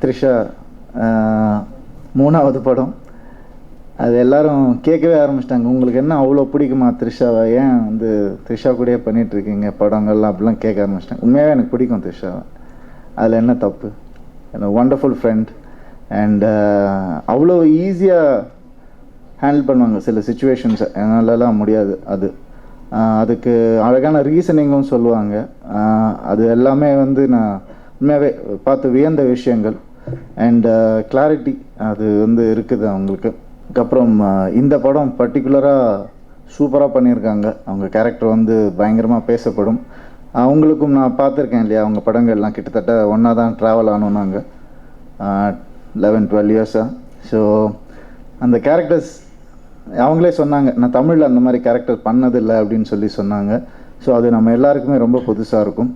த்ரிஷா மூணாவது படம். அது எல்லோரும் கேட்கவே ஆரம்பிச்சிட்டாங்க, உங்களுக்கு என்ன அவ்வளோ பிடிக்குமா த்ரிஷாவை, ஏன் வந்து த்ரிஷா கூடயே பண்ணிகிட்ருக்கீங்க படங்கள்லாம் அப்படிலாம் கேட்க ஆரம்பிச்சிட்டாங்க. உண்மையாகவே எனக்கு பிடிக்கும் த்ரிஷாவை, அதில் என்ன தப்பு. ஒண்டர்ஃபுல் ஃப்ரெண்ட் அண்ட் அவ்வளோ ஈஸியாக ஹேண்டில் பண்ணுவாங்க சில சுச்சுவேஷன்ஸை, என்னாலலாம் முடியாது. அதுக்கு அழகான ரீசனிங்கும் சொல்லுவாங்க. அது எல்லாமே வந்து நான் உண்மையாகவே பார்த்து வியந்த விஷயங்கள். அண்ட் கிளாரிட்டி அது வந்து இருக்குது அவங்களுக்கு. அதுக்கப்புறம் இந்த படம் பர்டிகுலராக சூப்பராக பண்ணியிருக்காங்க. அவங்க கேரக்டர் வந்து பயங்கரமாக பேசப்படும். அவங்களுக்கும் நான் பார்த்துருக்கேன் இல்லையா, அவங்க படங்கள்லாம் கிட்டத்தட்ட ஒன்றா தான் ட்ராவல் ஆனோம் நாங்கள் 11-12 இயர்ஸாக. ஸோ அந்த கேரக்டர்ஸ் அவங்களே சொன்னாங்க, நான் தமிழில் அந்த மாதிரி கேரக்டர் பண்ணதில்லை அப்படின்னு சொல்லி சொன்னாங்க. ஸோ அது நம்ம எல்லாருக்குமே ரொம்ப புதுசாக இருக்கும்.